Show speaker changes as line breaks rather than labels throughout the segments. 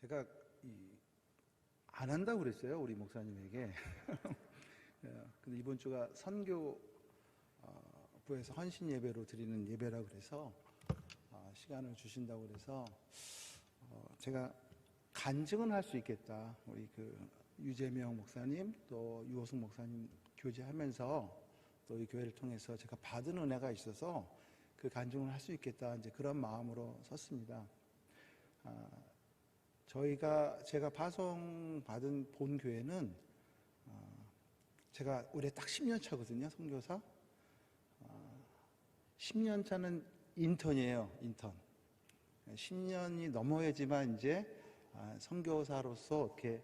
제가 안 한다고 그랬어요, 우리 목사님에게. 근데 이번 주가 선교부에서 헌신 예배로 드리는 예배라 그래서 시간을 주신다고 그래서 제가 간증은 할 수 있겠다. 우리 유재명 목사님 또 유호승 목사님 교제하면서 또 이 교회를 통해서 제가 받은 은혜가 있어서 그 간증을 할 수 있겠다. 이제 그런 마음으로 섰습니다. 제가 파송받은 본 교회는 제가 올해 딱 10년 차거든요, 선교사. 10년 차는 인턴이에요, 인턴. 10년이 넘어야지만 이제 선교사로서 이렇게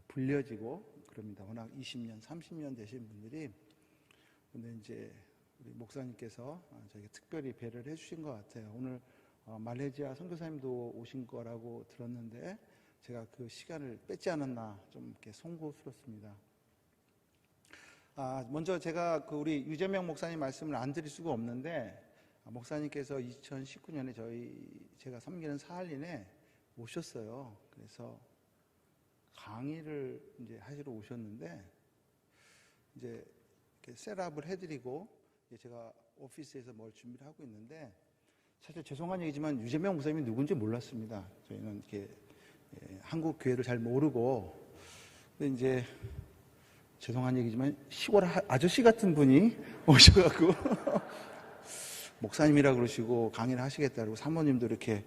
불려지고 그럽니다. 워낙 20년, 30년 되신 분들이. 근데 이제 우리 목사님께서 저에게 특별히 배려를 해주신 것 같아요. 오늘 말레이시아 선교사님도 오신 거라고 들었는데 제가 그 시간을 뺏지 않았나 좀 이렇게 송구스럽습니다. 먼저 제가 우리 유재명 목사님 말씀을 안 드릴 수가 없는데 목사님께서 2019년에 제가 섬기는 사할린에 오셨어요. 그래서 강의를 이제 하시러 오셨는데 이제 이렇게 셋업을 해드리고 제가 오피스에서 뭘 준비를 하고 있는데 사실 죄송한 얘기지만 유재명 목사님이 누군지 몰랐습니다. 저희는 이렇게 한국 교회를 잘 모르고 근데 이제 죄송한 얘기지만 시골 아저씨 같은 분이 오셔갖고 목사님이라 그러시고 강의를 하시겠다고 사모님도 이렇게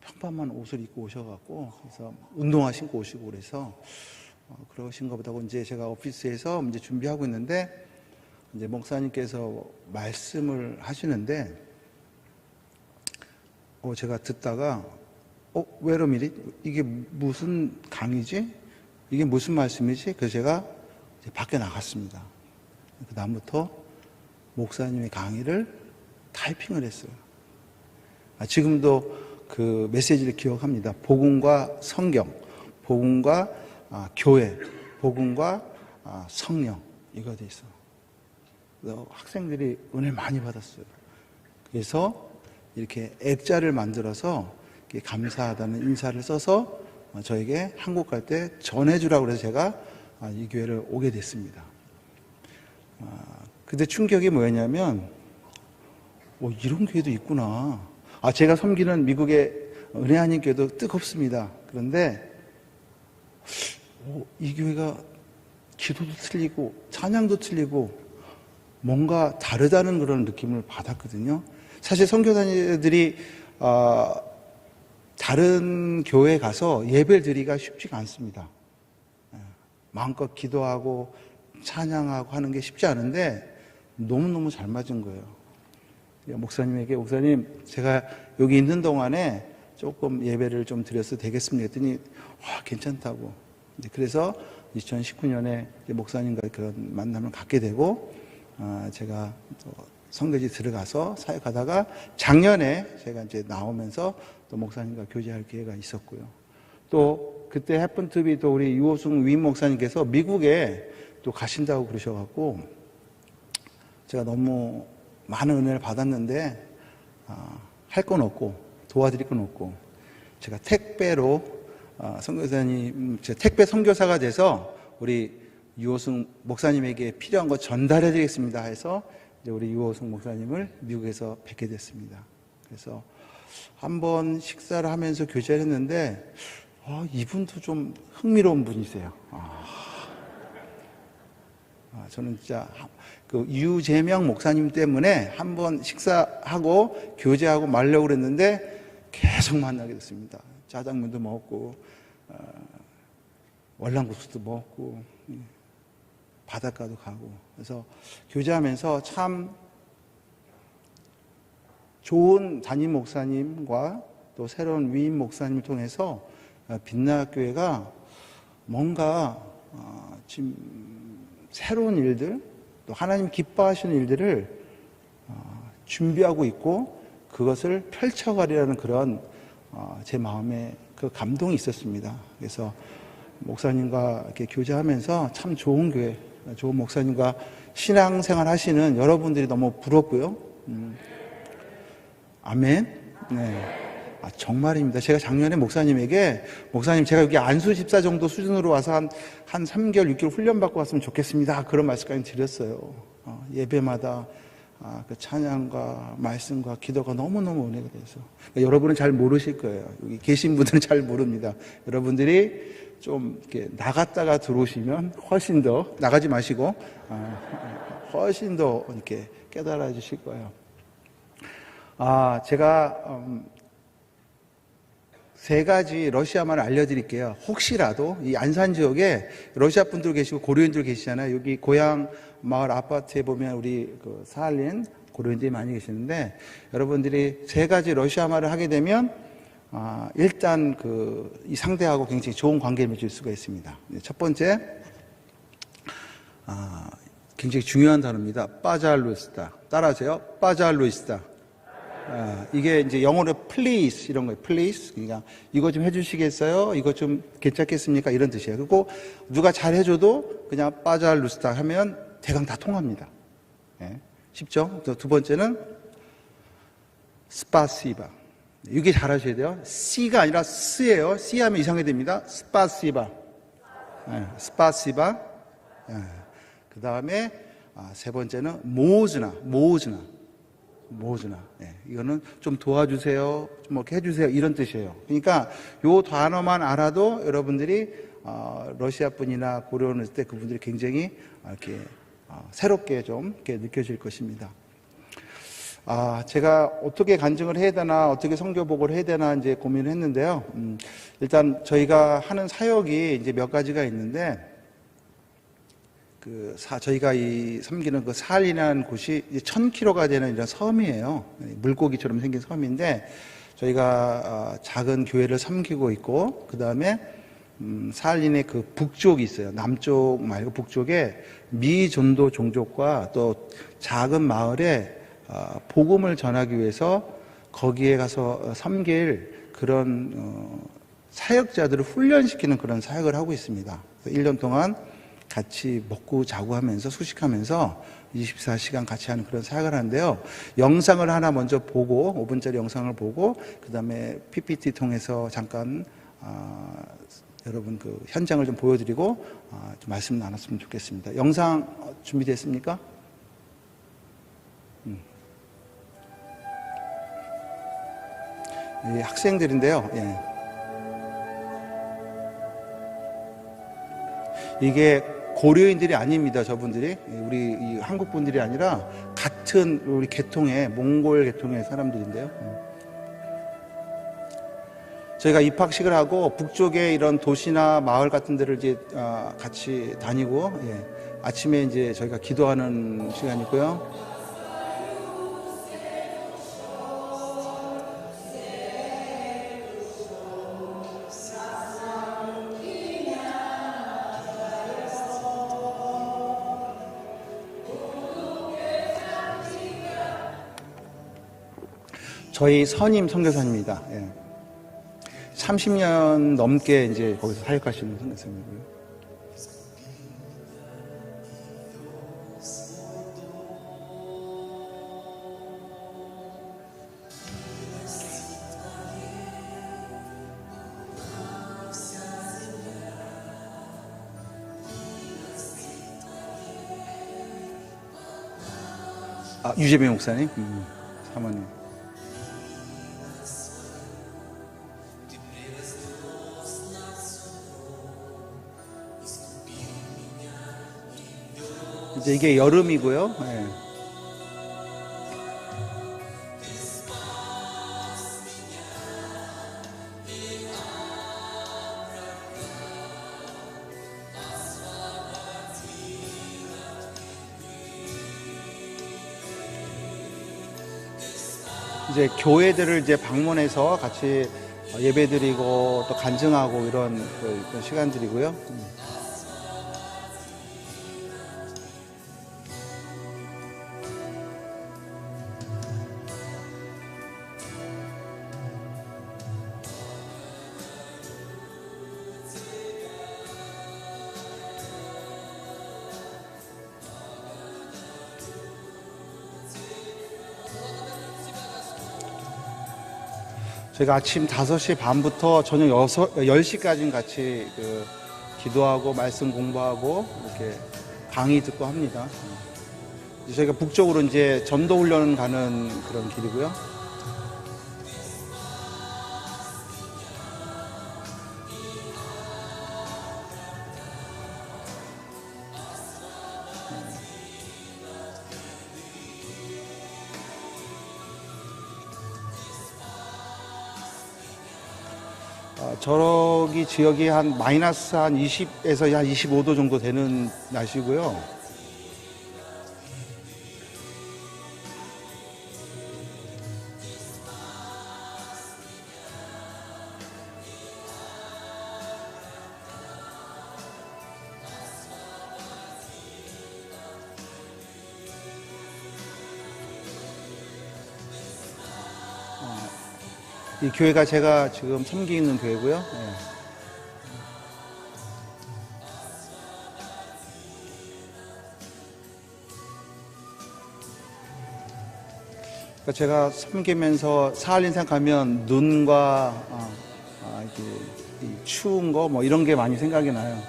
평범한 옷을 입고 오셔갖고 그래서 운동화 신고 오시고 그래서 그러신 것보다고 이제 제가 오피스에서 이제 준비하고 있는데 이제 목사님께서 말씀을 하시는데 제가 듣다가 wait a minute, 이게 무슨 강의지? 이게 무슨 말씀이지? 그래서 제가 이제 밖에 나갔습니다. 그 다음부터 목사님의 강의를 타이핑을 했어요. 지금도 그 메시지를 기억합니다. 복음과 성경, 복음과 교회, 복음과 성령, 이거 돼 있어. 학생들이 은혜를 많이 받았어요. 그래서 이렇게 액자를 만들어서 감사하다는 인사를 써서 저에게 한국 갈 때 전해주라고 해서 제가 이 교회를 오게 됐습니다. 근데 충격이 뭐였냐면 이런 교회도 있구나. 제가 섬기는 미국의 은혜 아닌 교회도 뜨겁습니다. 그런데 이 교회가 기도도 틀리고 찬양도 틀리고 뭔가 다르다는 그런 느낌을 받았거든요. 사실 선교사님들이 다른 교회에 가서 예배를 드리기가 쉽지가 않습니다. 마음껏 기도하고 찬양하고 하는 게 쉽지 않은데 너무너무 잘 맞은 거예요. 목사님에게 목사님 제가 여기 있는 동안에 조금 예배를 좀 드려도 되겠습니까? 했더니 괜찮다고. 그래서 2019년에 목사님과 그런 만남을 갖게 되고 제가 또 성교지 들어가서 사역하다가 작년에 제가 이제 나오면서 또 목사님과 교제할 기회가 있었고요. 또 그때 happen to be 또 우리 유호승 위임 목사님께서 미국에 또 가신다고 그러셔갖고 제가 너무 많은 은혜를 받았는데 할 건 없고 도와드릴 건 없고 제가 택배로 선교사님 택배 선교사가 돼서 우리 유호승 목사님에게 필요한 거 전달해 드리겠습니다 해서 이제 우리 유호승 목사님을 미국에서 뵙게 됐습니다. 그래서 한번 식사를 하면서 교제를 했는데 이분도 좀 흥미로운 분이세요. 저는 진짜 그 유재명 목사님 때문에 한번 식사하고 교제하고 말려고 그랬는데 계속 만나게 됐습니다. 짜장면도 먹고 월남국수도 먹고 바닷가도 가고 그래서 교제하면서 참 좋은 담임 목사님과 또 새로운 위임 목사님을 통해서 빛나교회가 뭔가 지금 새로운 일들 또 하나님 기뻐하시는 일들을 준비하고 있고 그것을 펼쳐가려는 그런 제 마음에 그 감동이 있었습니다. 그래서 목사님과 이렇게 교제하면서 참 좋은 교회, 좋은 목사님과 신앙생활 하시는 여러분들이 너무 부럽고요. 아멘. 네. 정말입니다. 제가 작년에 목사님에게, 목사님, 제가 여기 안수 집사 정도 수준으로 와서 한 3개월, 6개월 훈련받고 왔으면 좋겠습니다. 그런 말씀까지 드렸어요. 예배마다 그 찬양과 말씀과 기도가 너무너무 은혜가 돼서. 그러니까 여러분은 잘 모르실 거예요. 여기 계신 분들은 잘 모릅니다. 여러분들이 좀 이렇게 나갔다가 들어오시면 훨씬 더, 나가지 마시고, 훨씬 더 이렇게 깨달아 주실 거예요. 제가, 세 가지 러시아말을 알려드릴게요. 혹시라도 이 안산 지역에 러시아 분들 계시고 고려인들 계시잖아요. 여기 고향 마을 아파트에 보면 우리 그 사할린 고려인들이 많이 계시는데, 여러분들이 세 가지 러시아말을 하게 되면 일단 이 상대하고 굉장히 좋은 관계를 맺을 수가 있습니다. 첫 번째, 굉장히 중요한 단어입니다. 빠잘루스다. 따라하세요. 빠잘루스다. 이게 이제 영어로 please 이런 거예요. please. 그러니까 이거 좀 해주시겠어요? 이거 좀 괜찮겠습니까? 이런 뜻이에요. 그리고 누가 잘 해줘도 그냥 빠잘루스다 하면 대강 다 통합니다. 네. 쉽죠? 두 번째는 스파시바. 이게 잘 하셔야 돼요. C가 아니라 S예요. C 하면 이상하게 됩니다. 스파시바. 네. 스파시바. 네. 그 다음에 세 번째는 모즈나. 네. 이거는 좀 도와주세요. 좀 이렇게 해주세요. 이런 뜻이에요. 그러니까 요 단어만 알아도 여러분들이 러시아 분이나 고려를 했을 때 그분들이 굉장히 이렇게 새롭게 좀 이렇게 느껴질 것입니다. 제가 어떻게 간증을 해야 되나, 어떻게 선교 보고를 해야 되나 이제 고민을 했는데요. 일단 저희가 하는 사역이 이제 몇 가지가 있는데, 저희가 섬기는 그 사할린이라는 곳이 1000km가 되는 이런 섬이에요. 물고기처럼 생긴 섬인데, 저희가 작은 교회를 섬기고 있고, 그 다음에 사할린의 그 북쪽이 있어요. 남쪽 말고 북쪽에 미존도 종족과 또 작은 마을에 복음을 전하기 위해서 거기에 가서 섬길 그런 사역자들을 훈련시키는 그런 사역을 하고 있습니다. 1년 동안 같이 먹고 자고 하면서 수식하면서 24시간 같이 하는 그런 사역을 하는데요. 영상을 하나 먼저 보고, 5분짜리 영상을 보고, 그 다음에 PPT 통해서 잠깐 여러분 그 현장을 좀 보여드리고 좀 말씀 나눴으면 좋겠습니다. 영상 준비됐습니까? 학생들인데요. 예. 이게 고려인들이 아닙니다. 저분들이 우리 이 한국 분들이 아니라 같은 우리 계통의 몽골 계통의 사람들인데요. 저희가 입학식을 하고 북쪽에 이런 도시나 마을 같은 데를 이제 같이 다니고, 예. 아침에 이제 저희가 기도하는 시간이고요. 저희 선임 선교사입니다. 예. 30년 넘게 이제 거기서 사역하시는 선교사님이고요. 유재배 목사님, 사모님. 이제 이게 여름이고요. 네. 이제 교회들을 이제 방문해서 같이 예배드리고 또 간증하고 이런 시간들이고요. 저희가 아침 5시 반부터 저녁 10시까지 같이 기도하고 말씀 공부하고 이렇게 강의 듣고 합니다. 이제 저희가 북쪽으로 이제 전도 훈련 가는 그런 길이고요. 저기 지역이 한 마이너스 한 20에서 한 25도 정도 되는 날씨고요. 이 교회가 제가 지금 섬기고 있는 교회고요. 네. 그러니까 제가 섬기면서 사할린 생각하면 눈과 이 추운 거 뭐 이런 게 많이 생각이 나요.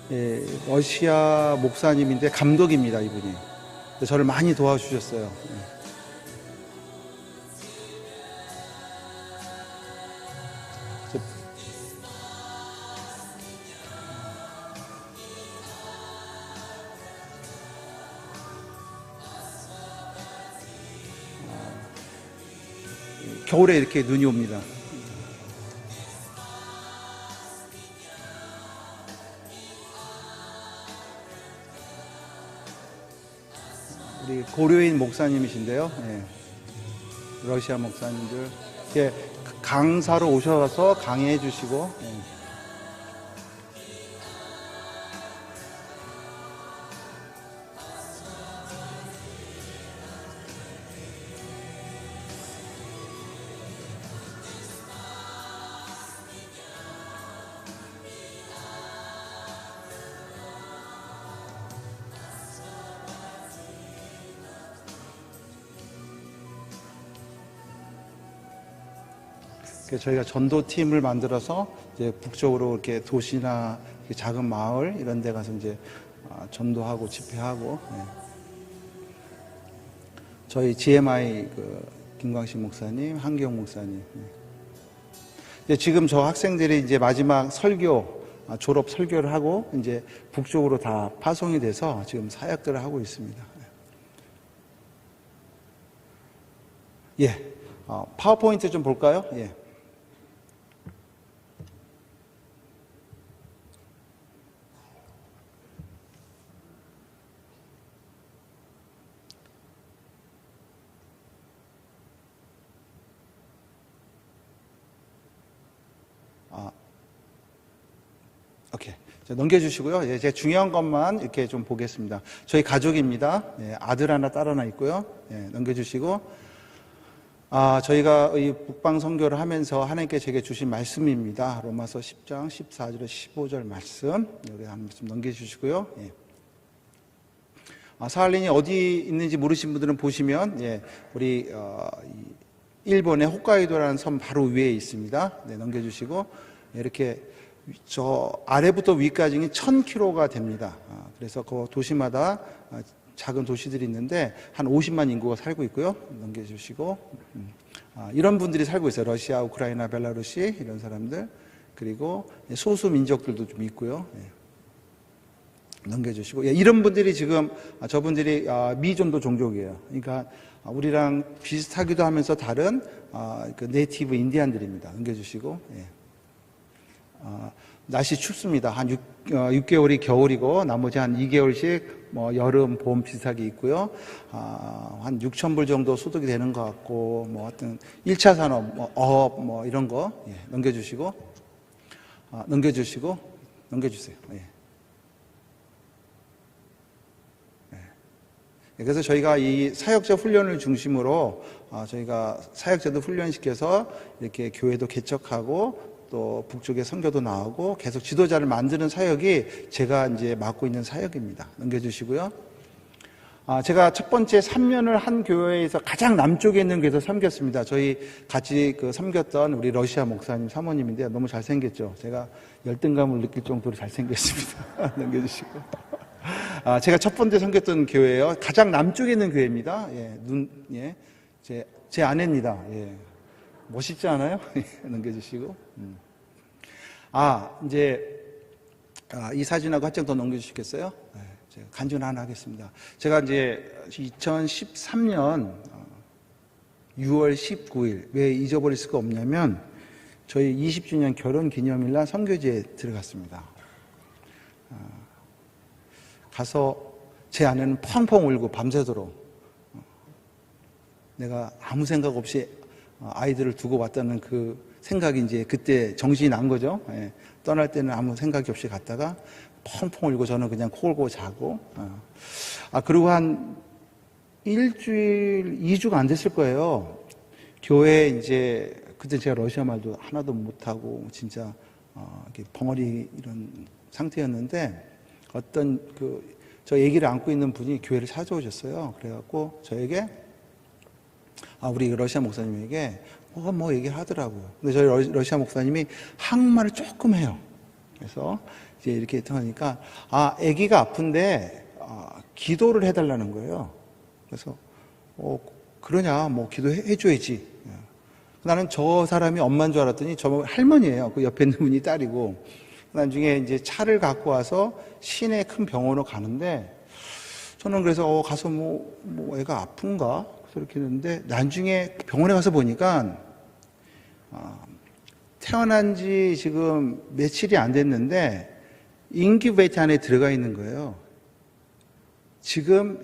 예, 러시아 목사님인데 감독입니다, 이분이. 저를 많이 도와주셨어요. 예. 겨울에 이렇게 눈이 옵니다. 우리 고려인 목사님이신데요. 예. 러시아 목사님들 이렇게 강사로 오셔서 강의해 주시고. 예. 저희가 전도팀을 만들어서 이제 북쪽으로 이렇게 도시나 작은 마을 이런 데 가서 이제 전도하고 집회하고. 예. 저희 GMI 김광식 목사님, 한기영 목사님. 예. 지금 저 학생들이 이제 마지막 설교, 졸업 설교를 하고 이제 북쪽으로 다 파송이 돼서 지금 사역들을 하고 있습니다. 예. 파워포인트 좀 볼까요? 예. 오케이. 넘겨주시고요. 예, 제가 중요한 것만 이렇게 좀 보겠습니다. 저희 가족입니다. 예, 아들 하나, 딸 하나 있고요. 예, 넘겨주시고. 저희가 이 북방 선교를 하면서 하나님께 제게 주신 말씀입니다. 로마서 10장 14절에 15절 말씀. 여기 한 말씀 넘겨주시고요. 예. 사할린이 어디 있는지 모르신 분들은 보시면, 예, 우리, 일본의 홋카이도라는 섬 바로 위에 있습니다. 네, 넘겨주시고. 이렇게 저 아래부터 위까지 1000km가 됩니다. 그래서 그 도시마다 작은 도시들이 있는데 한 50만 인구가 살고 있고요. 넘겨주시고. 이런 분들이 살고 있어요. 러시아, 우크라이나, 벨라루시 이런 사람들. 그리고 소수 민족들도 좀 있고요. 넘겨주시고. 예, 이런 분들이 지금 저분들이 미전도 종족이에요. 그러니까 우리랑 비슷하기도 하면서 다른 그 네이티브 인디안들입니다. 넘겨주시고. 예. 날씨 춥습니다. 한 6개월이 겨울이고 나머지 한 2개월씩 뭐 여름, 봄 비슷하게 있고요. 한 6,000불 정도 소득이 되는 것 같고, 뭐 하여튼 1차 산업, 뭐 어업, 뭐 이런 거. 예, 넘겨주시고. 넘겨주세요. 예. 그래서 저희가 이 사역자 훈련을 중심으로 저희가 사역자도 훈련시켜서 이렇게 교회도 개척하고 또 북쪽에 선교도 나오고 계속 지도자를 만드는 사역이 제가 이제 맡고 있는 사역입니다. 넘겨주시고요. 제가 첫 번째 3년을 한 교회에서 가장 남쪽에 있는 교회에서 섬겼습니다. 저희 같이 섬겼던 우리 러시아 목사님 사모님인데 너무 잘생겼죠. 제가 열등감을 느낄 정도로 잘생겼습니다. 넘겨주시고. 제가 첫 번째 섬겼던 교회예요. 가장 남쪽에 있는 교회입니다. 예, 제 아내입니다. 예. 멋있지 않아요? 넘겨주시고. 이 사진하고 한 장 더 넘겨주시겠어요? 네, 제가 간증 하나 하겠습니다. 제가 이제 2013년 6월 19일, 왜 잊어버릴 수가 없냐면, 저희 20주년 결혼 기념일날 선교지에 들어갔습니다. 가서 제 아내는 펑펑 울고 밤새도록 내가 아무 생각 없이 아이들을 두고 왔다는 그 생각이 이제 그때 정신이 난 거죠. 예. 떠날 때는 아무 생각이 없이 갔다가 펑펑 울고 저는 그냥 코 골고 자고. 그리고 한 일주일, 2주가 안 됐을 거예요. 교회에 이제 그때 제가 러시아 말도 하나도 못하고 진짜 이렇게 벙어리 이런 상태였는데 어떤 저 아기를 안고 있는 분이 교회를 찾아오셨어요. 그래갖고 저에게 우리 러시아 목사님에게 뭐 얘기를 하더라고요. 근데 저희 러시아 목사님이 한국말을 조금 해요. 그래서 이제 이렇게 하니까 아기가 아픈데 기도를 해달라는 거예요. 그래서 그러냐, 뭐 기도해줘야지. 나는 저 사람이 엄마인 줄 알았더니 저 할머니예요. 그 옆에 있는 분이 딸이고. 나중에 이제 차를 갖고 와서 시내 큰 병원으로 가는데 저는 그래서 가서 뭐 애가 아픈가? 그렇게 했는데 나중에 병원에 가서 보니까 태어난 지 지금 며칠이 안 됐는데 인큐베이터 안에 들어가 있는 거예요. 지금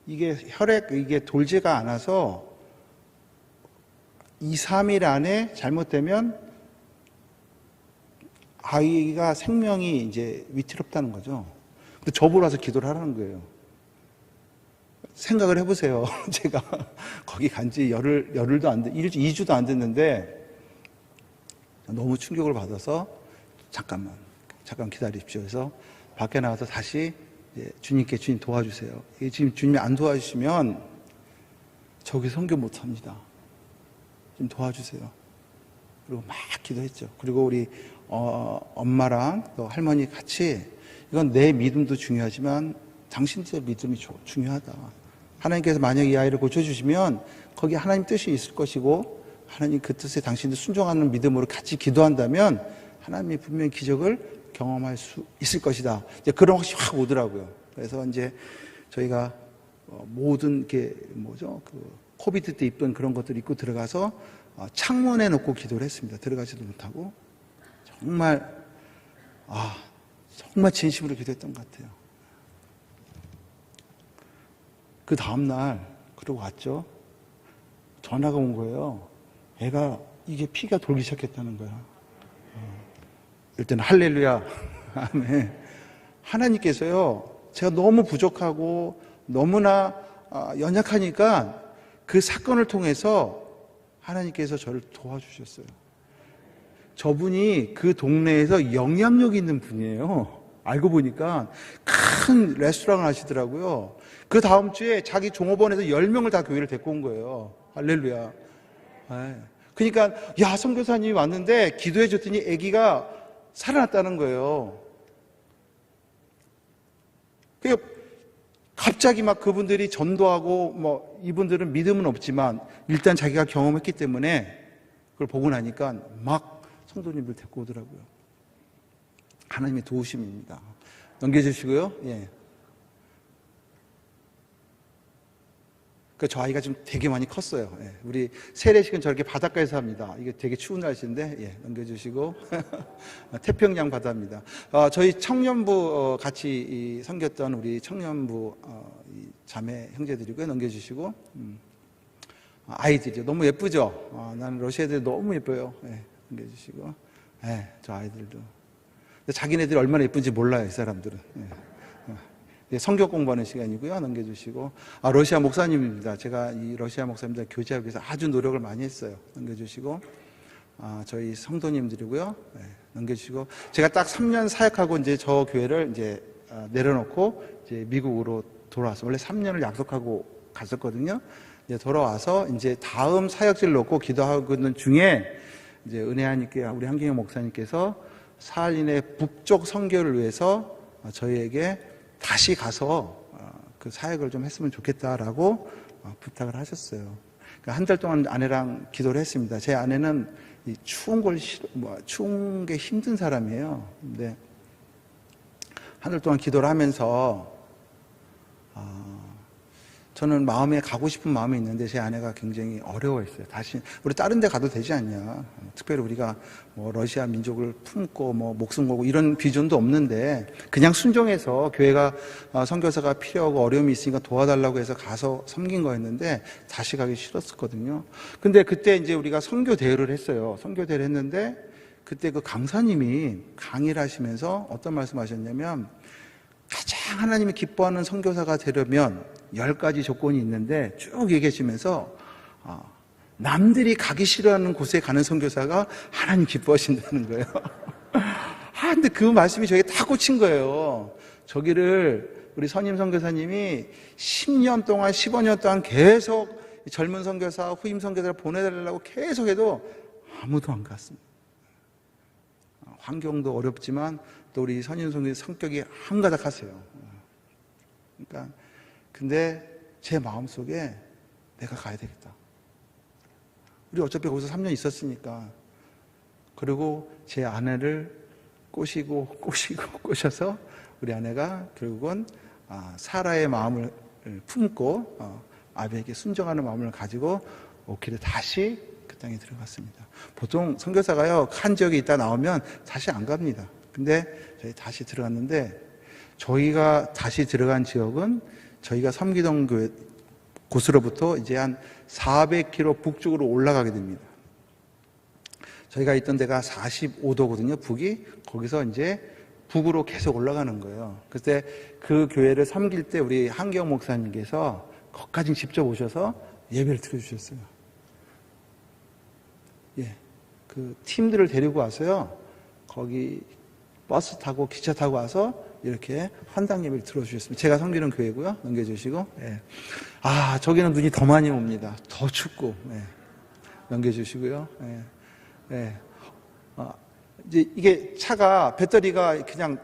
이게 이게 돌지가 않아서 2, 3일 안에 잘못되면 아이가 생명이 이제 위태롭다는 거죠. 근데 저보러 와서 기도를 하라는 거예요. 생각을 해보세요. 제가 거기 간지 열흘도 안 돼, 2주도 안 됐는데 너무 충격을 받아서 잠깐 기다리십시오. 그래서 밖에 나가서 다시 주님께 주님 도와주세요. 지금 주님이 안 도와주시면 저기 선교 못 합니다. 좀 도와주세요. 그리고 막 기도했죠. 그리고 우리 엄마랑 또 할머니 같이 이건 내 믿음도 중요하지만 당신들의 믿음이 중요하다. 하나님께서 만약 이 아이를 고쳐주시면 거기 하나님 뜻이 있을 것이고 하나님 그 뜻에 당신들 순종하는 믿음으로 같이 기도한다면 하나님이 분명히 기적을 경험할 수 있을 것이다. 이제 그런 확신이 확 오더라고요. 그래서 이제 저희가 모든 게 코비드 때 입던 그런 것들 입고 들어가서 창문에 놓고 기도를 했습니다. 들어가지도 못하고 정말 진심으로 기도했던 것 같아요. 그 다음날 그러고 왔죠. 전화가 온 거예요. 애가 이게 피가 돌기 시작했다는 거야. 일단 할렐루야. 아멘. 하나님께서요, 제가 너무 부족하고 너무나 연약하니까 그 사건을 통해서 하나님께서 저를 도와주셨어요. 저분이 그 동네에서 영향력 있는 분이에요. 알고 보니까 큰 레스토랑을 하시더라고요. 그 다음 주에 자기 종업원에서 10명을 다 교회를 데리고 온 거예요. 할렐루야. 그러니까 선교사님이 왔는데 기도해 줬더니 아기가 살아났다는 거예요. 갑자기 막 그분들이 전도하고 이분들은 믿음은 없지만 일단 자기가 경험했기 때문에 그걸 보고 나니까 막 성도님들 데리고 오더라고요. 하나님의 도우심입니다. 넘겨주시고요. 예. 저 아이가 좀 되게 많이 컸어요. 예. 우리 세례식은 저렇게 바닷가에서 합니다. 이게 되게 추운 날씨인데, 넘겨주시고. 태평양 바다입니다. 저희 청년부 같이 섬겼던 우리 청년부 자매 형제들이고요. 넘겨주시고. 아이들이요. 너무 예쁘죠? 나는 러시아 애들 너무 예뻐요. 넘겨주시고. 저 아이들도. 근데 자기네들이 얼마나 예쁜지 몰라요, 이 사람들은. 성경 공부하는 시간이고요. 넘겨주시고. 러시아 목사님입니다. 제가 이 러시아 목사님들 교제하기 위해서 아주 노력을 많이 했어요. 넘겨주시고. 저희 성도님들이고요. 네, 넘겨주시고 제가 딱 3년 사역하고 이제 저 교회를 이제 내려놓고 이제 미국으로 돌아와서 원래 3년을 약속하고 갔었거든요. 이제 돌아와서 이제 다음 사역지를 놓고 기도하고 있는 중에 이제 은혜하님께 우리 한경영 목사님께서 사할린의 북쪽 선교를 위해서 저희에게 다시 가서 그 사역을 좀 했으면 좋겠다라고 부탁을 하셨어요. 그러니까 한 달 동안 아내랑 기도를 했습니다. 제 아내는 이 추운 게 힘든 사람이에요. 근데 한 달 동안 기도를 하면서 저는 마음에 가고 싶은 마음이 있는데 제 아내가 굉장히 어려워했어요. 다시 우리 다른 데 가도 되지 않냐. 특별히 우리가 뭐 러시아 민족을 품고 뭐 목숨 걸고 이런 비전도 없는데 그냥 순종해서 교회가 선교사가 필요하고 어려움이 있으니까 도와달라고 해서 가서 섬긴 거였는데 다시 가기 싫었었거든요. 근데 그때 이제 우리가 선교 대회를 했어요. 선교 대회를 했는데 그때 그 강사님이 강의를 하시면서 어떤 말씀하셨냐면 가장 하나님이 기뻐하는 선교사가 되려면 10가지 조건이 있는데 쭉 얘기하시면서 남들이 가기 싫어하는 곳에 가는 선교사가 하나님 기뻐하신다는 거예요. 근데 그 말씀이 저에게 다 꽂힌 거예요. 저기를 우리 선임 선교사님이 10년 동안 15년 동안 계속 젊은 선교사, 후임 선교사를 보내달라고 계속해도 아무도 안 갔습니다. 환경도 어렵지만 또 우리 선임 선교사의 성격이 한가닥하세요. 그러니까 근데 제 마음속에 내가 가야 되겠다. 우리 어차피 거기서 3년 있었으니까. 그리고 제 아내를 꼬셔서 우리 아내가 결국은 사라의 마음을 품고 아비에게 순종하는 마음을 가지고 오키를 다시 그 땅에 들어갔습니다. 보통 선교사가요 한 지역에 있다 나오면 다시 안 갑니다. 근데 저희 다시 들어갔는데 저희가 다시 들어간 지역은 저희가 섬기던 그 곳으로부터 이제 한 400km 북쪽으로 올라가게 됩니다. 저희가 있던 데가 45도거든요, 북이. 거기서 이제 북으로 계속 올라가는 거예요. 그때 그 교회를 섬길 때 우리 한경 목사님께서 거기까지 직접 오셔서 예배를 드려주셨어요. 예. 그 팀들을 데리고 와서요, 거기 버스 타고 기차 타고 와서 이렇게 환당 예배를 들어주셨습니다. 제가 섬기는 교회고요. 넘겨주시고. 예. 저기는 눈이 더 많이 옵니다. 더 춥고. 예. 넘겨주시고요. 예. 예. 이제 이게 차가 배터리가 그냥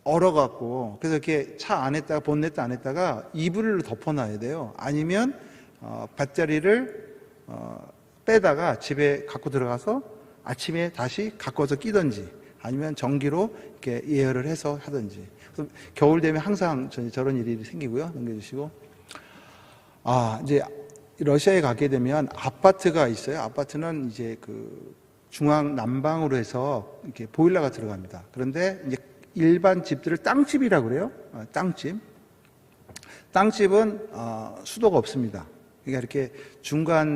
얼어갖고 그래서 이렇게 차 안에다가 본네트 안에다가 이불을 덮어놔야 돼요. 아니면 배터리를 빼다가 집에 갖고 들어가서 아침에 다시 갖고 와서 끼든지 아니면 전기로 이렇게 예열을 해서 하든지. 겨울 되면 항상 저런 일이 생기고요. 넘겨주시고. 이제 러시아에 가게 되면 아파트가 있어요. 아파트는 이제 그 중앙 난방으로 해서 이렇게 보일러가 들어갑니다. 그런데 이제 일반 집들을 땅집이라고 그래요. 땅집은 수도가 없습니다. 그러니까 이렇게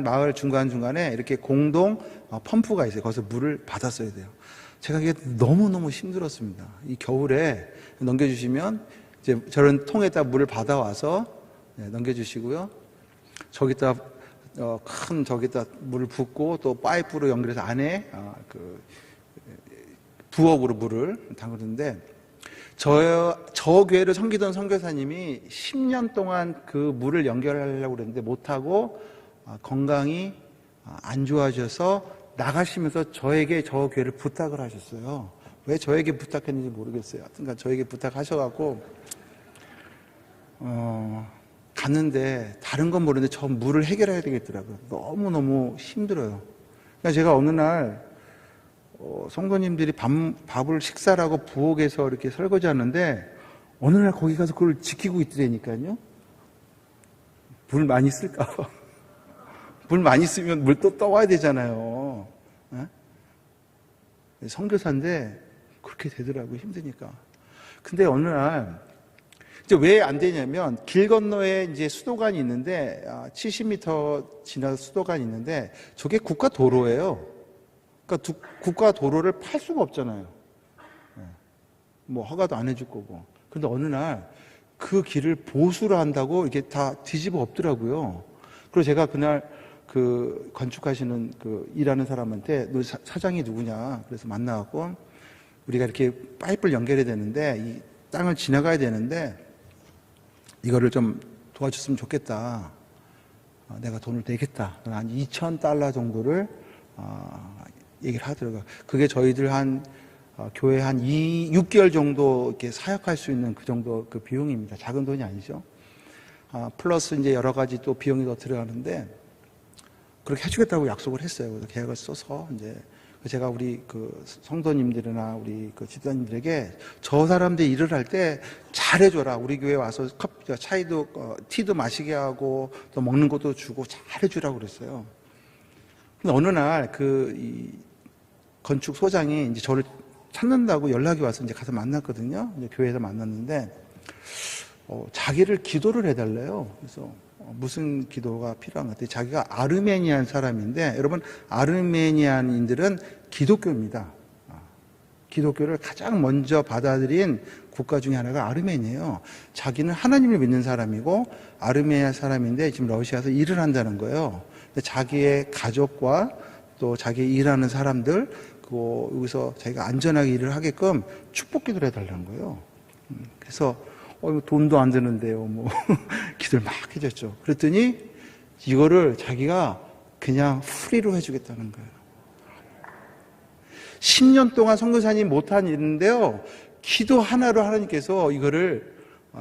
마을 중간중간에 이렇게 공동 펌프가 있어요. 거기서 물을 받아 써야 돼요. 제가 이게 너무너무 힘들었습니다. 이 겨울에 넘겨주시면 이제 저런 통에다 물을 받아와서 넘겨주시고요. 저기다 저기다 물을 붓고 또 파이프로 연결해서 안에 부엌으로 물을 담그는데 저 교회를 섬기던 선교사님이 10년 동안 그 물을 연결하려고 그랬는데 못하고 건강이 안 좋아져서 나가시면서 저에게 저 교회를 부탁을 하셨어요. 왜 저에게 부탁했는지 모르겠어요. 하여튼 저에게 부탁하셔갖고 갔는데 다른 건 모르는데 저 물을 해결해야 되겠더라고요. 너무너무 힘들어요. 그러니까 제가 어느 날 성도님들이 밥을 식사를 하고 부엌에서 이렇게 설거지하는데 어느 날 거기 가서 그걸 지키고 있더라니까요. 물 많이 쓸까 봐. 물 많이 쓰면 물 또 떠와야 되잖아요. 선교사인데 그렇게 되더라고요. 힘드니까. 근데 어느 날 이제 왜 안 되냐면 길 건너에 이제 수도관이 있는데 70m 지나서 수도관이 있는데 저게 국가 도로예요. 그러니까 국가 도로를 팔 수가 없잖아요. 뭐 허가도 안 해줄 거고. 그런데 어느 날 그 길을 보수를 한다고 이게 다 뒤집어 엎더라고요. 그래서 제가 그날 그 건축하시는 그 일하는 사람한테 너 사장이 누구냐? 그래서 만나갖고 우리가 이렇게 파이프를 연결해야 되는데 이 땅을 지나가야 되는데 이거를 좀 도와줬으면 좋겠다. 내가 돈을 내겠다. 한 2,000달러 정도를 얘기를 하더라고요. 그게 저희들 교회 한 6개월 정도 이렇게 사역할 수 있는 그 정도 그 비용입니다. 작은 돈이 아니죠. 플러스 이제 여러 가지 또 비용이 더 들어가는데 그렇게 해주겠다고 약속을 했어요. 그래서 계약을 써서 이제 제가 우리 그 성도님들이나 우리 그 집사님들에게 저 사람들이 일을 할 때 잘해줘라. 우리 교회 와서 티도 마시게 하고 또 먹는 것도 주고 잘해주라고 그랬어요. 근데 어느 날 이 건축 소장이 이제 저를 찾는다고 연락이 와서 이제 가서 만났거든요. 이제 교회에서 만났는데, 자기를 기도를 해달래요. 그래서 무슨 기도가 필요한 것 같아요. 자기가 아르메니안 사람인데, 여러분, 아르메니안인들은 기독교입니다. 기독교를 가장 먼저 받아들인 국가 중에 하나가 아르메니아예요. 자기는 하나님을 믿는 사람이고, 아르메니아 사람인데 지금 러시아에서 일을 한다는 거예요. 근데 자기의 가족과 또 자기 일하는 사람들, 여기서 자기가 안전하게 일을 하게끔 축복 기도를 해달라는 거예요. 그래서 돈도 안 드는데요. 기도를 막 해줬죠. 그랬더니 이거를 자기가 그냥 프리로 해주겠다는 거예요. 10년 동안 선교사님 못한 일인데요. 기도 하나로 하나님께서 이거를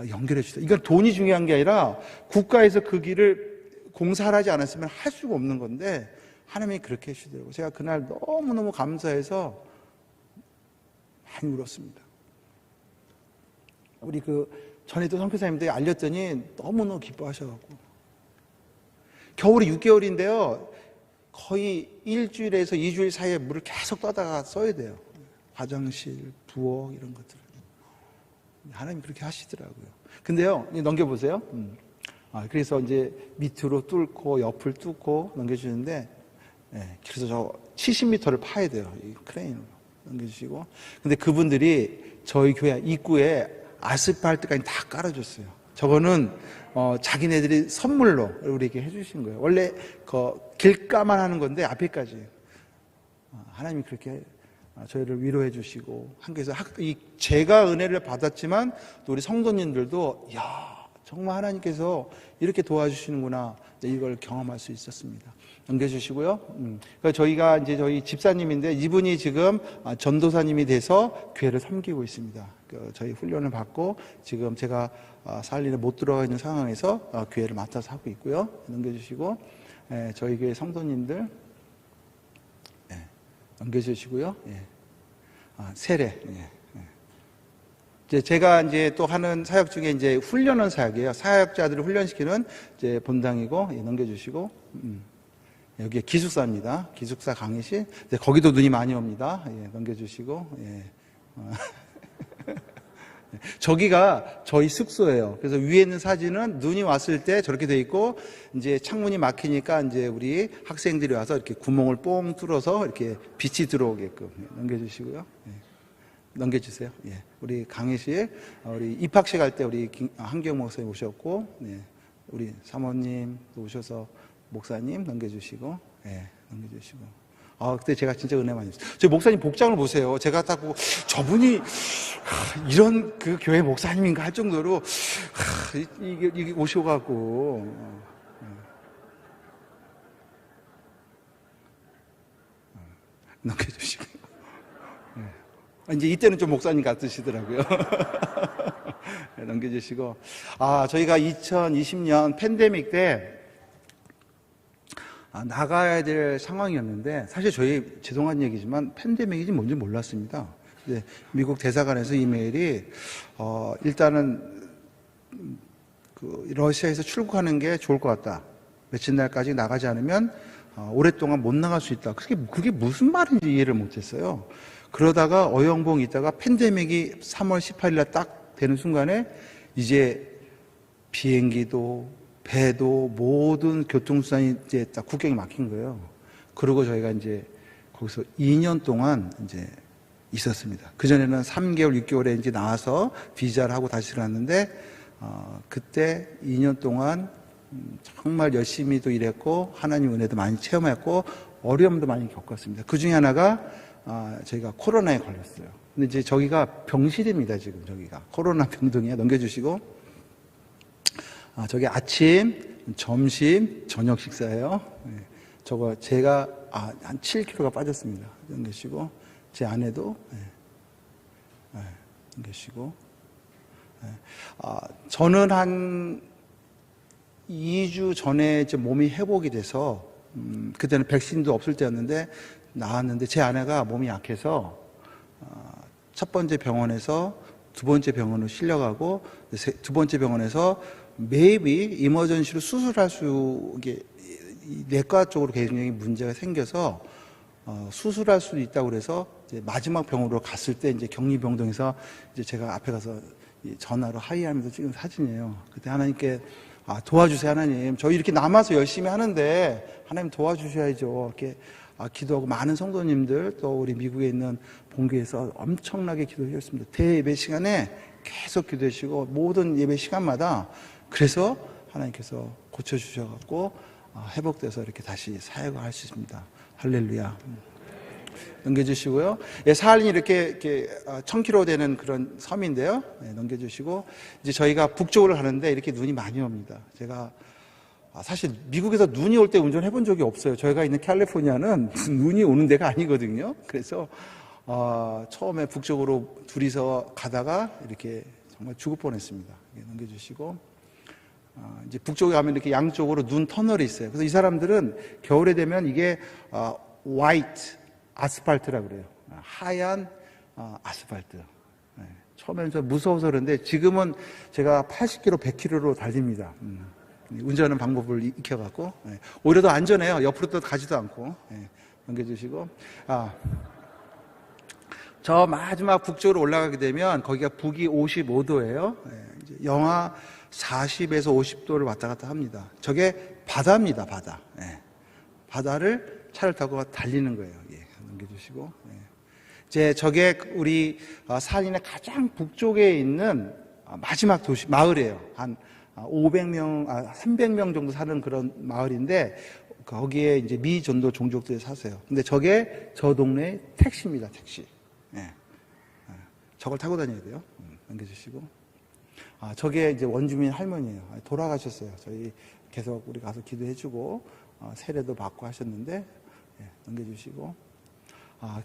연결해 주시다. 이건 돈이 중요한 게 아니라 국가에서 그 길을 공사를 하지 않았으면 할 수가 없는 건데 하나님이 그렇게 해주시더라고요. 제가 그날 너무너무 감사해서 많이 울었습니다. 우리 전에도 선교사님들이 알렸더니 너무너무 기뻐하셔가지고. 겨울이 6개월인데요. 거의 일주일에서 2주일 사이에 물을 계속 떠다가 써야 돼요. 화장실, 부엌 이런 것들. 하나님이 그렇게 하시더라고요. 근데요, 넘겨보세요. 그래서 이제 밑으로 뚫고 옆을 뚫고 넘겨주는데, 그래서 저 70m를 파야 돼요. 이 크레인으로 넘겨주시고. 근데 그분들이 저희 교회 입구에 아스팔트까지 다 깔아줬어요. 저거는 자기네들이 선물로 우리에게 해주신 거예요. 원래 길가만 하는 건데 앞에까지 하나님이 그렇게 저희를 위로해 주시고 한국에서 제가 은혜를 받았지만 또 우리 성도님들도 정말 하나님께서 이렇게 도와주시는구나 이걸 경험할 수 있었습니다. 넘겨주시고요. 저희가 이제 저희 집사님인데 이분이 지금 전도사님이 돼서 교회를 섬기고 있습니다. 저희 훈련을 받고 지금 제가 살리는 못 들어가 있는 상황에서 교회를 맡아서 하고 있고요. 넘겨주시고 저희 교회 성도님들 넘겨주시고요. 세례. 제가 이제 또 하는 사역 중에 이제 훈련원 사역이에요. 사역자들을 훈련시키는 이제 본당이고 넘겨주시고 여기에 기숙사입니다. 기숙사 강의실. 거기도 눈이 많이 옵니다. 넘겨주시고 저기가 저희 숙소예요. 그래서 위에 있는 사진은 눈이 왔을 때 저렇게 돼 있고 이제 창문이 막히니까 이제 우리 학생들이 와서 이렇게 구멍을 뽕 뚫어서 이렇게 빛이 들어오게끔 넘겨주시고요. 넘겨주세요. 우리 강의실, 우리 입학식 할 때 우리 한경 목사님 오셨고, 우리 사모님도 오셔서 목사님 넘겨주시고, 넘겨주시고. 그때 제가 진짜 은혜 많이 했어요. 저희 목사님 복장을 보세요. 제가 딱 보고 저분이 이런 그 교회 목사님인가 할 정도로 이게 오셔갖고 넘겨주시고. 이제 이때는 좀 목사님 같으시더라고요. 넘겨주시고. 저희가 2020년 팬데믹 때 나가야 될 상황이었는데 사실 저희 죄송한 얘기지만 팬데믹인지 뭔지 몰랐습니다. 미국 대사관에서 이메일이 일단은 러시아에서 출국하는 게 좋을 것 같다. 며칠 날까지 나가지 않으면 오랫동안 못 나갈 수 있다. 그게 무슨 말인지 이해를 못했어요. 그러다가 어영봉 있다가 팬데믹이 3월 18일 날 딱 되는 순간에 이제 비행기도 배도 모든 교통수단이 이제 딱 국경이 막힌 거예요. 그리고 저희가 이제 거기서 2년 동안 이제 있었습니다. 그전에는 3개월, 6개월에 이제 나와서 비자를 하고 다시 들어갔는데, 그때 2년 동안 정말 열심히도 일했고 하나님 은혜도 많이 체험했고 어려움도 많이 겪었습니다. 그 중에 하나가 저희가 코로나에 걸렸어요. 근데 이제 저기가 병실입니다. 지금 저기가 코로나 병동이야. 넘겨주시고 저기 아침, 점심, 저녁 식사예요. 저거 제가 한 7kg가 빠졌습니다. 넘겨주시고 제 아내도 넘겨주시고 저는 한 2주 전에 이제 몸이 회복이 돼서 그때는 백신도 없을 때였는데 나왔는데 제 아내가 몸이 약해서 첫 번째 병원에서 두 번째 병원으로 실려가고 두 번째 병원에서 매입이 이머전시로 수술할 수 이게 내과 쪽으로 굉장히 문제가 생겨서 수술할 수도 있다고 그래서 이제 마지막 병원으로 갔을 때 이제 격리병동에서 이제 제가 앞에 가서 전화로 하이하면서 찍은 사진이에요. 그때 하나님께 도와주세요 하나님. 저희 이렇게 남아서 열심히 하는데 하나님 도와주셔야죠. 이렇게 기도하고 많은 성도님들 또 우리 미국에 있는 본교에서 엄청나게 기도해 주셨습니다. 대예배 시간에 계속 기도해 주시고 모든 예배 시간마다 그래서 하나님께서 고쳐주셔갖고 회복돼서 이렇게 다시 사역을 할 수 있습니다. 할렐루야. 넘겨주시고요. 사할린이 이렇게 1000km 되는 그런 섬인데요. 넘겨주시고 이제 저희가 북쪽으로 가는데 이렇게 눈이 많이 옵니다. 제가 사실 미국에서 눈이 올 때 운전해 본 적이 없어요. 저희가 있는 캘리포니아는 눈이 오는 데가 아니거든요. 그래서 처음에 북쪽으로 둘이서 가다가 이렇게 정말 죽을 뻔했습니다. 넘겨주시고 이제 북쪽에 가면 이렇게 양쪽으로 눈 터널이 있어요. 그래서 이 사람들은 겨울에 되면 이게 화이트 아스팔트라고 그래요. 하얀 아스팔트. 처음에는 좀 무서워서 그런데 지금은 제가 80km, 100km로 달립니다. 운전하는 방법을 익혀갖고 오히려 더 안전해요. 옆으로 또 가지도 않고. 넘겨주시고 저 마지막 북쪽으로 올라가게 되면 거기가 북위 55도예요. 이제 영하 40에서 50도를 왔다 갔다 합니다. 저게 바다입니다. 바다. 바다를 차를 타고 달리는 거예요. 넘겨주시고 이제 저게 우리 사할린의 가장 북쪽에 있는 마지막 도시 마을이에요. 한 500명, 300명 정도 사는 그런 마을인데 거기에 이제 미전도 종족들이 사세요. 근데 저게 저 동네 택시입니다. 택시. 저걸 타고 다녀야 돼요. 넘겨주시고 저게 이제 원주민 할머니예요. 돌아가셨어요. 저희 계속 우리 가서 기도해주고 세례도 받고 하셨는데 넘겨주시고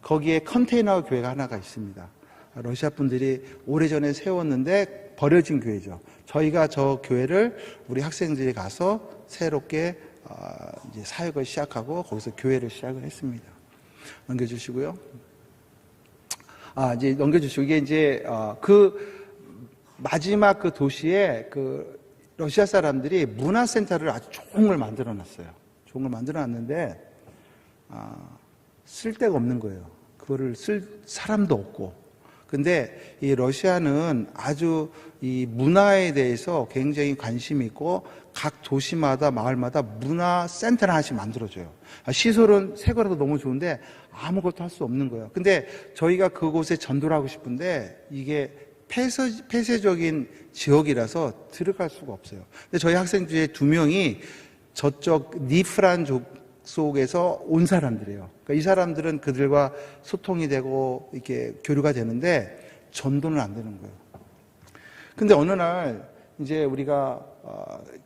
거기에 컨테이너 교회가 하나가 있습니다. 러시아 분들이 오래전에 세웠는데 버려진 교회죠. 저희가 저 교회를 우리 학생들이 가서 새롭게 이제 사역을 시작하고 거기서 교회를 시작을 했습니다. 넘겨주시고요. 이제 넘겨주시고 이게 이제 그 마지막 그 도시에 그 러시아 사람들이 문화센터를 아주 좋은 걸 만들어 놨어요. 좋은 걸 만들어 놨는데 쓸 데가 없는 거예요. 그거를 쓸 사람도 없고. 근데 이 러시아는 아주 이 문화에 대해서 굉장히 관심이 있고 각 도시마다 마을마다 문화센터를 하나씩 만들어줘요. 시설은 새 거라도 너무 좋은데 아무것도 할 수 없는 거예요. 근데 저희가 그곳에 전도를 하고 싶은데 이게 폐쇄적인 지역이라서 들어갈 수가 없어요. 근데 저희 학생 중에 2명이 저쪽 니프란 속에서 온 사람들이에요. 그러니까 이 사람들은 그들과 소통이 되고 이렇게 교류가 되는데 전도는 안 되는 거예요. 근데 어느 날 이제 우리가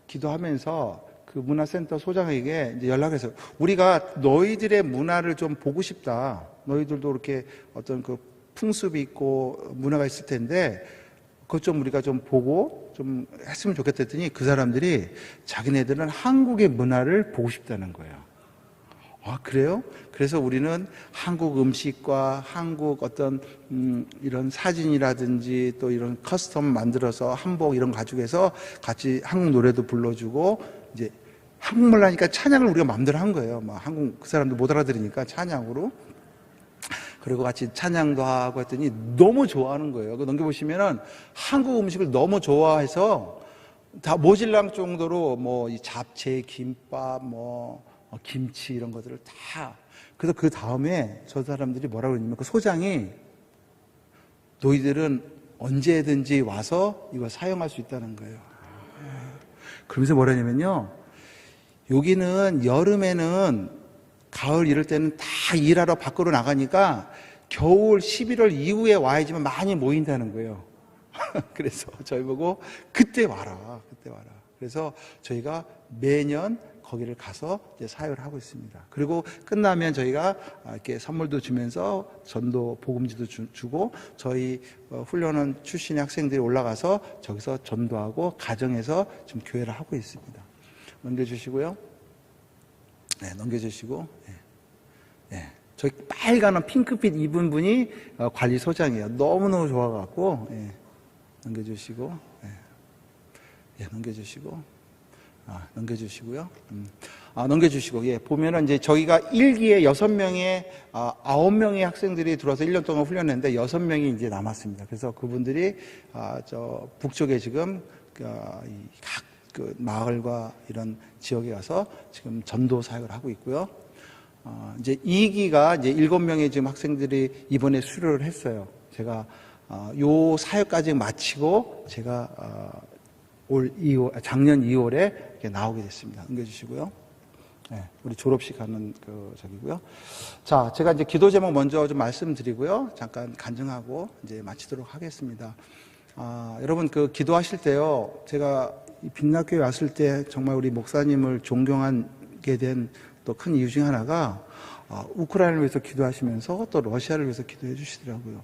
기도하면서 그 문화센터 소장에게 이제 연락해서 우리가 너희들의 문화를 좀 보고 싶다. 너희들도 이렇게 어떤 그 풍습이 있고 문화가 있을 텐데 그것 좀 우리가 좀 보고 좀 했으면 좋겠다 했더니 그 사람들이 자기네들은 한국의 문화를 보고 싶다는 거예요. 그래요? 그래서 우리는 한국 음식과 한국 어떤 이런 사진이라든지 또 이런 커스텀 만들어서 한복 이런 가지고 해서 같이 한국 노래도 불러주고 이제 한국말 하니까 찬양을 우리가 마음대로 한 거예요. 한국 그 사람도 못 알아들으니까 찬양으로. 그리고 같이 찬양도 하고 했더니 너무 좋아하는 거예요. 넘겨보시면은 한국 음식을 너무 좋아해서 다 모질랑 정도로 이 잡채, 김밥, 김치 이런 것들을 다. 그래서 그 다음에 저 사람들이 뭐라고 그러냐면 그 소장이 너희들은 언제든지 와서 이걸 사용할 수 있다는 거예요. 그러면서 뭐라냐면요. 여기는 여름에는 가을 이럴 때는 다 일하러 밖으로 나가니까 겨울 11월 이후에 와야지만 많이 모인다는 거예요. 그래서 저희 보고 그때 와라. 그래서 저희가 매년 거기를 가서 이제 사역을 하고 있습니다. 그리고 끝나면 저희가 이렇게 선물도 주면서 전도 복음지도 주고 저희 훈련원 출신의 학생들이 올라가서 저기서 전도하고 가정에서 지금 교회를 하고 있습니다. 넘겨주시고요. 네, 넘겨주시고. 네. 저희 빨간 핑크빛 입은 분이 관리소장이에요. 너무너무 좋아갖고. 네. 넘겨주시고. 네, 넘겨주시고. 넘겨주시고요. 넘겨주시고. 예, 보면은 이제 저희가 1기에 6명의, 9명의 학생들이 들어와서 1년 동안 훈련했는데 6명이 이제 남았습니다. 그래서 그분들이, 저 북쪽에 지금, 각 그 마을과 이런 지역에 가서 지금 전도 사역을 하고 있고요. 이제 2기가 이제 7명의 지금 학생들이 이번에 수료를 했어요. 제가, 요 사역까지 마치고 제가, 작년 2월에 이렇게 나오게 됐습니다. 넘겨주시고요. 네, 우리 졸업식 하는 저기고요. 자, 제가 이제 기도 제목 먼저 좀 말씀드리고요. 잠깐 간증하고 이제 마치도록 하겠습니다. 여러분 기도하실 때요. 제가 빛나교회 왔을 때 정말 우리 목사님을 존경하게 된 또 큰 이유 중 하나가 우크라이나를 위해서 기도하시면서 또 러시아를 위해서 기도해 주시더라고요.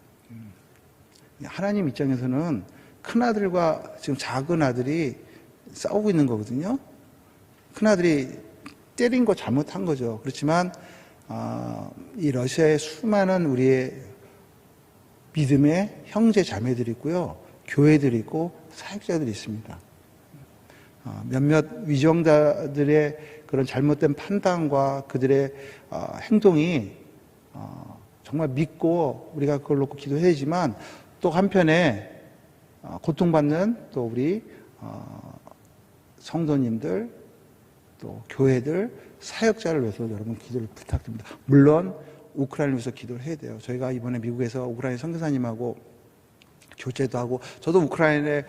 하나님 입장에서는 큰 아들과 지금 작은 아들이 싸우고 있는 거거든요. 큰 아들이 때린 거 잘못한 거죠. 그렇지만 이 러시아의 수많은 우리의 믿음의 형제 자매들이 있고요. 교회들이 있고 사역자들이 있습니다. 몇몇 위정자들의 그런 잘못된 판단과 그들의 행동이 정말 믿고 우리가 그걸 놓고 기도해야지만 또 한편에 고통받는 또 우리 성도님들 또 교회들 사역자를 위해서 여러분 기도를 부탁드립니다. 물론 우크라이나를 위해서 기도를 해야 돼요. 저희가 이번에 미국에서 우크라이나 선교사님하고 교제도 하고 저도 우크라이나에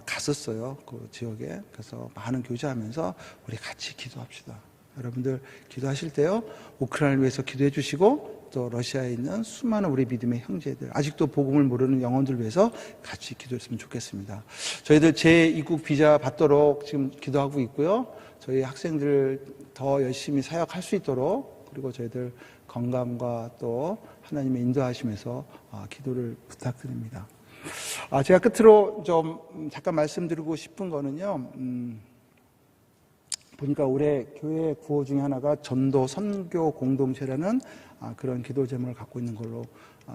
갔었어요. 그 지역에. 그래서 많은 교제하면서 우리 같이 기도합시다. 여러분들 기도하실 때요. 우크라이나를 위해서 기도해 주시고 또 러시아에 있는 수많은 우리 믿음의 형제들 아직도 복음을 모르는 영혼들을 위해서 같이 기도했으면 좋겠습니다. 저희들 제2국 비자 받도록 지금 기도하고 있고요. 저희 학생들 더 열심히 사역할 수 있도록 그리고 저희들 건강과 또 하나님의 인도하심에서 기도를 부탁드립니다. 제가 끝으로 좀 잠깐 말씀드리고 싶은 거는요. 보니까 올해 교회 구호 중에 하나가 전도 선교 공동체라는 그런 기도 제목을 갖고 있는 걸로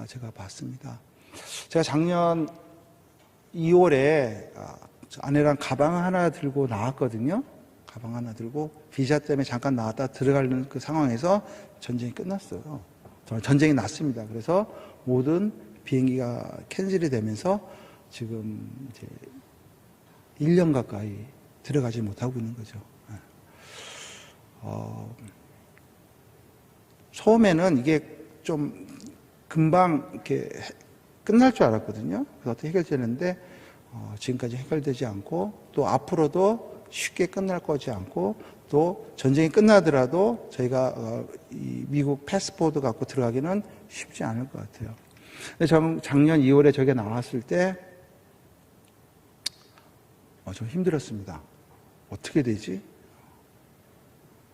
제가 봤습니다. 제가 작년 2월에 아내랑 가방 하나 들고 나왔거든요. 가방 하나 들고 비자 때문에 잠깐 나왔다 들어가는 그 상황에서 전쟁이 끝났어요. 전쟁이 났습니다. 그래서 모든 비행기가 캔슬이 되면서 지금 이제 1년 가까이 들어가지 못하고 있는 거죠. 처음에는 이게 좀 금방 이렇게 끝날 줄 알았거든요. 그래서 어떻게 해결되는데 지금까지 해결되지 않고 또 앞으로도 쉽게 끝날 거지 않고 또 전쟁이 끝나더라도 저희가 이 미국 패스포드 갖고 들어가기는 쉽지 않을 것 같아요. 작년 2월에 저게 나왔을 때 좀 힘들었습니다. 어떻게 되지?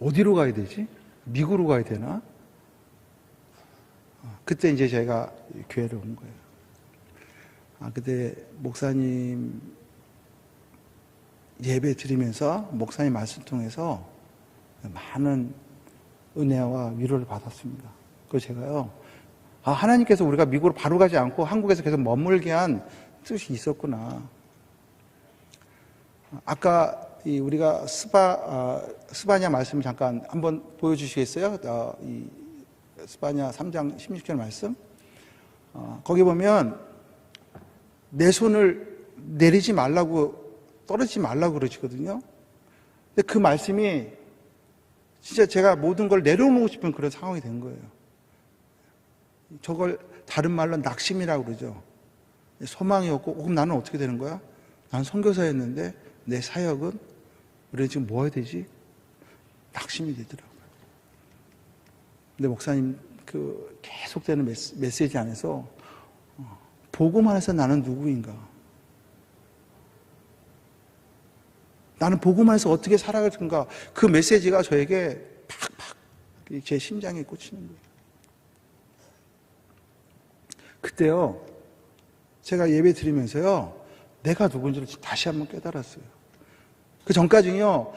어디로 가야 되지? 미국으로 가야 되나? 그때 이제 제가 교회를 온 거예요. 그때 목사님 예배 드리면서 목사님 말씀 통해서 많은 은혜와 위로를 받았습니다. 그래서 제가요, 하나님께서 우리가 미국으로 바로 가지 않고 한국에서 계속 머물게 한 뜻이 있었구나. 아까 우리가 스바냐 말씀 잠깐 한번 보여주시겠어요? 이 스바냐 3장 16절 말씀. 거기 보면 내 손을 내리지 말라고, 떨어지지 말라고 그러시거든요. 근데 그 말씀이 진짜 제가 모든 걸 내려놓고 싶은 그런 상황이 된 거예요. 저걸 다른 말로 낙심이라고 그러죠. 소망이 없고, 그럼 나는 어떻게 되는 거야? 난 선교사였는데 내 사역은 우리는 지금 뭐 해야 되지? 낙심이 되더라고요. 근데 목사님 계속되는 메시지 안에서 복음 안에서 나는 누구인가? 나는 복음 안에서 어떻게 살아갈 건가? 그 메시지가 저에게 팍팍 제 심장에 꽂히는 거예요. 그때요, 제가 예배 드리면서요, 내가 누군지를 다시 한번 깨달았어요. 그 전까지는요,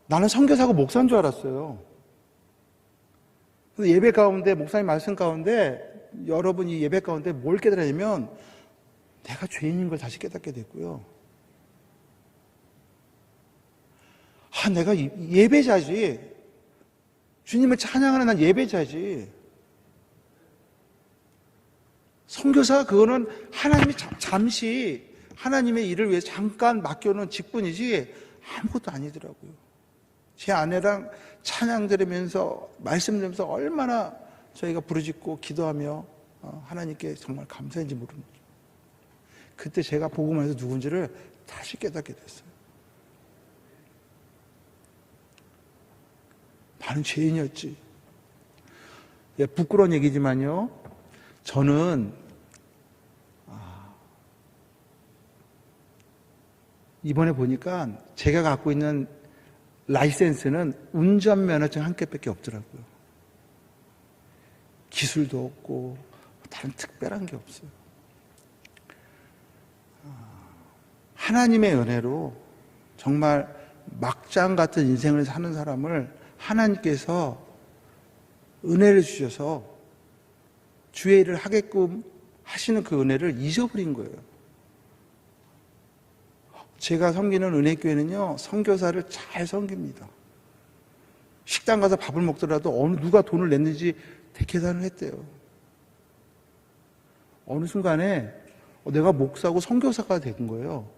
나는 선교사고 목사인 줄 알았어요. 그래서 예배 가운데, 목사님 말씀 가운데, 여러분이 예배 가운데 뭘 깨달았냐면, 내가 죄인인 걸 다시 깨닫게 됐고요. 내가 예배자지. 주님을 찬양하는 난 예배자지. 선교사 그거는 하나님이 잠시 하나님의 일을 위해서 잠깐 맡겨놓은 직분이지 아무것도 아니더라고요. 제 아내랑 찬양 들으면서 말씀 들으면서 얼마나 저희가 부르짖고 기도하며 하나님께 정말 감사한지 모르는 거죠. 그때 제가 복음 안에서 누군지를 다시 깨닫게 됐어요. 나는 죄인이었지. 부끄러운 얘기지만요, 저는 이번에 보니까 제가 갖고 있는 라이센스는 운전면허증 한 개밖에 없더라고요. 기술도 없고 다른 특별한 게 없어요. 하나님의 은혜로 정말 막장 같은 인생을 사는 사람을 하나님께서 은혜를 주셔서 주의 일을 하게끔 하시는 그 은혜를 잊어버린 거예요. 제가 섬기는 은혜교회는요, 선교사를 잘 섬깁니다. 식당 가서 밥을 먹더라도 어느 누가 돈을 냈는지 계산을 했대요. 어느 순간에 내가 목사고 선교사가 된 거예요.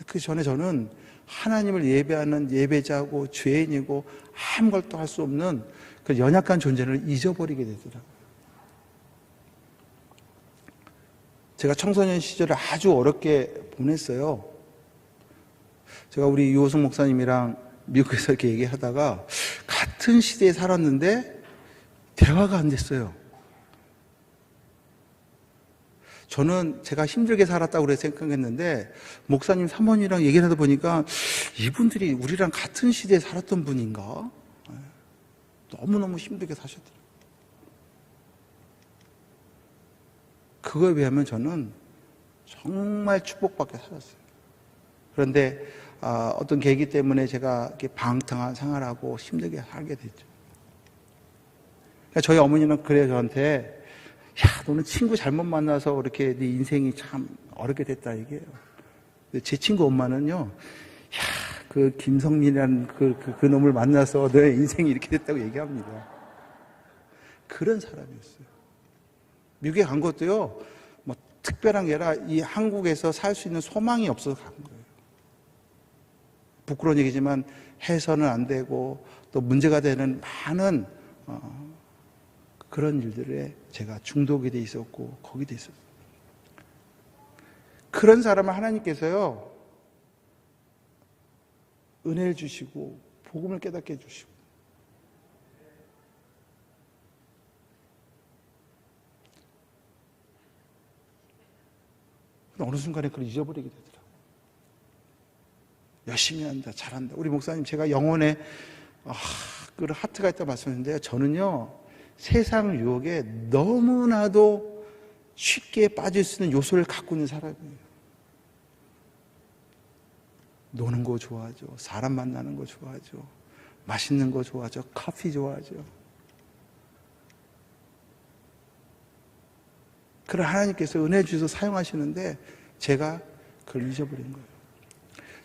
그 전에 저는 하나님을 예배하는 예배자고 죄인이고 아무것도 할 수 없는 그 연약한 존재를 잊어버리게 되더라고요. 제가 청소년 시절을 아주 어렵게 보냈어요. 제가 우리 유호승 목사님이랑 미국에서 이렇게 얘기하다가 같은 시대에 살았는데 대화가 안 됐어요. 저는 제가 힘들게 살았다고 그래 생각했는데 목사님 사모님이랑 얘기를 하다 보니까 이분들이 우리랑 같은 시대에 살았던 분인가? 너무너무 힘들게 사셨더라고요. 그거에 비하면 저는 정말 축복받게 살았어요. 그런데 어떤 계기 때문에 제가 이렇게 방탕한 생활하고 힘들게 살게 됐죠. 그러니까 저희 어머니는 그래요, 저한테. 야, 너는 친구 잘못 만나서 그렇게 네 인생이 참 어렵게 됐다, 이게요. 제 친구 엄마는요, 야, 그 김성민이라는 그 놈을 만나서 너의 인생이 이렇게 됐다고 얘기합니다. 그런 사람이었어요. 미국에 간 것도요, 뭐 특별한 게 아니라 이 한국에서 살 수 있는 소망이 없어서 간 거예요. 부끄러운 얘기지만 해서는 안 되고 또 문제가 되는 많은 그런 일들에 제가 중독이 돼 있었고 거기 돼 있었어요. 그런 사람을 하나님께서요, 은혜를 주시고 복음을 깨닫게 해주시고 어느 순간에 그걸 잊어버리게 되더라고요. 열심히 한다, 잘한다. 우리 목사님, 제가 영혼에 그 하트가 있다고 말씀했는데요, 저는요 세상 유혹에 너무나도 쉽게 빠질 수 있는 요소를 갖고 있는 사람이에요. 노는 거 좋아하죠. 사람 만나는 거 좋아하죠. 맛있는 거 좋아하죠. 커피 좋아하죠. 그런 하나님께서 은혜 주셔서 사용하시는데 제가 그걸 잊어버린 거예요.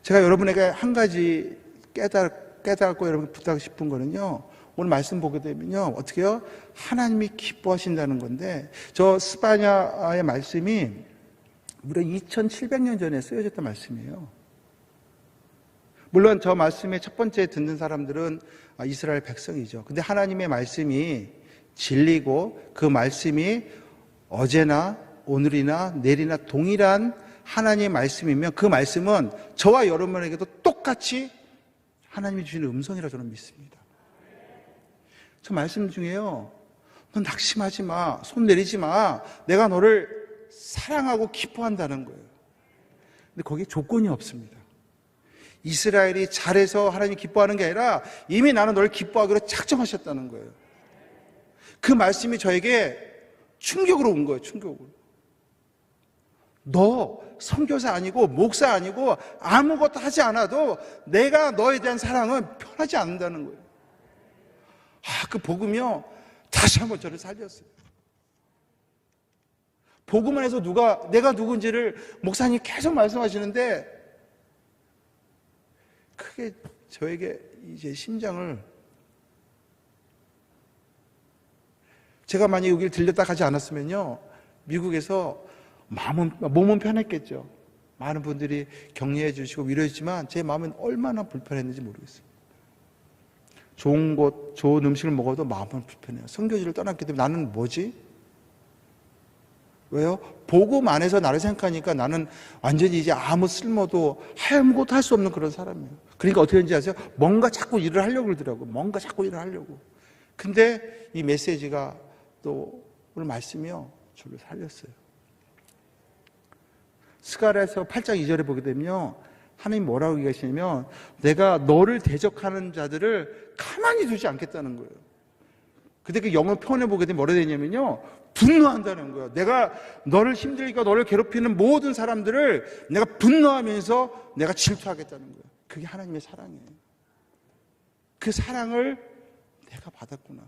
제가 여러분에게 한 가지 깨닫고 여러분 부탁하고 싶은 거는요, 오늘 말씀 보게 되면요, 어떻게 해요? 하나님이 기뻐하신다는 건데, 저 스바냐의 말씀이 무려 2700년 전에 쓰여졌던 말씀이에요. 물론 저 말씀의 첫 번째 듣는 사람들은 이스라엘 백성이죠. 근데 하나님의 말씀이 진리고 그 말씀이 어제나 오늘이나 내일이나 동일한 하나님의 말씀이면 그 말씀은 저와 여러분에게도 똑같이 하나님이 주시는 음성이라 저는 믿습니다. 저 말씀 중에요, 너 낙심하지 마, 손 내리지 마, 내가 너를 사랑하고 기뻐한다는 거예요. 근데 거기에 조건이 없습니다. 이스라엘이 잘해서 하나님이 기뻐하는 게 아니라 이미 나는 너를 기뻐하기로 작정하셨다는 거예요. 그 말씀이 저에게 충격으로 온 거예요. 충격으로. 너 선교사 아니고 목사 아니고 아무것도 하지 않아도 내가 너에 대한 사랑은 변하지 않는다는 거예요. 그 복음이요, 다시 한번 저를 살렸어요. 복음 안에서 내가 누군지를 목사님이 계속 말씀하시는데 크게 저에게 이제 심장을, 제가 만약에 여기를 들렸다 가지 않았으면요, 미국에서 몸은 편했겠죠. 많은 분들이 격려해 주시고 위로해 주지만 제 마음은 얼마나 불편했는지 모르겠어요. 좋은 곳, 좋은 음식을 먹어도 마음은 불편해요. 선교지를 떠났기 때문에 나는 뭐지? 왜요? 복음 안에서 나를 생각하니까 나는 완전히 이제 아무 쓸모도 아무것도 할 수 없는 그런 사람이에요. 그러니까 어떻게 되는지 아세요? 뭔가 자꾸 일을 하려고 그러더라고요. 뭔가 자꾸 일을 하려고. 근데 이 메시지가 또 오늘 말씀이요, 저를 살렸어요. 스가랴서 8장 2절에 보게 되면요, 하나님 뭐라고 얘기하시냐면 내가 너를 대적하는 자들을 가만히 두지 않겠다는 거예요. 근데 그 영어 표현해 보게 되면 뭐라 되냐면요, 분노한다는 거예요. 내가 너를 힘들게 너를 괴롭히는 모든 사람들을 내가 분노하면서 내가 질투하겠다는 거예요. 그게 하나님의 사랑이에요. 그 사랑을 내가 받았구나.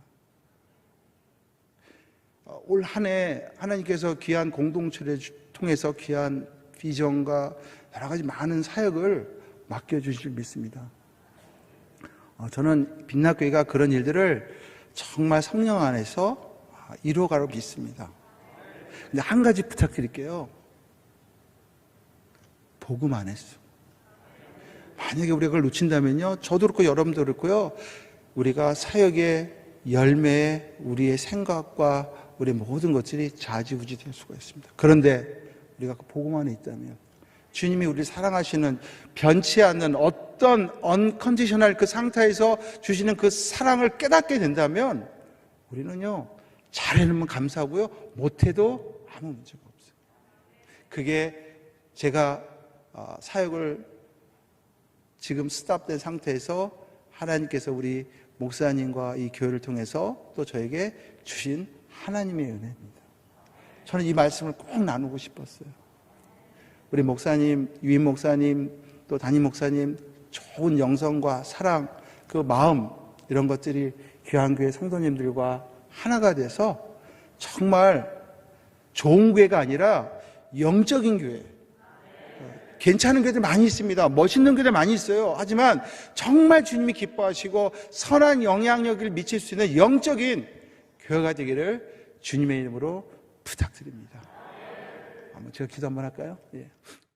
올 한 해 하나님께서 귀한 공동체를 통해서 귀한 비전과 여러 가지 많은 사역을 맡겨주실 줄 믿습니다. 저는 빛나교회가 그런 일들을 정말 성령 안에서 이루어가라고 믿습니다. 근데 한 가지 부탁드릴게요. 복음 안에서. 만약에 우리가 그걸 놓친다면요, 저도 그렇고 여러분도 그렇고요, 우리가 사역의 열매에 우리의 생각과 우리의 모든 것들이 좌지우지 될 수가 있습니다. 그런데 우리가 그 복음 안에 있다면, 주님이 우리를 사랑하시는 변치 않는 어떤 언컨디셔널 그 상태에서 주시는 그 사랑을 깨닫게 된다면 우리는요, 잘해놓으면 감사하고요, 못해도 아무 문제가 없어요. 그게 제가 사역을 지금 스탑된 상태에서 하나님께서 우리 목사님과 이 교회를 통해서 또 저에게 주신 하나님의 은혜입니다. 저는 이 말씀을 꼭 나누고 싶었어요. 우리 목사님, 유인 목사님, 또 담임 목사님 좋은 영성과 사랑, 그 마음, 이런 것들이 귀한교회 성도님들과 하나가 돼서 정말 좋은 교회가 아니라 영적인 교회, 괜찮은 교회들 많이 있습니다. 멋있는 교회들 많이 있어요. 하지만 정말 주님이 기뻐하시고 선한 영향력을 미칠 수 있는 영적인 교회가 되기를 주님의 이름으로 부탁드립니다. 제가 기도 한번 할까요? 예.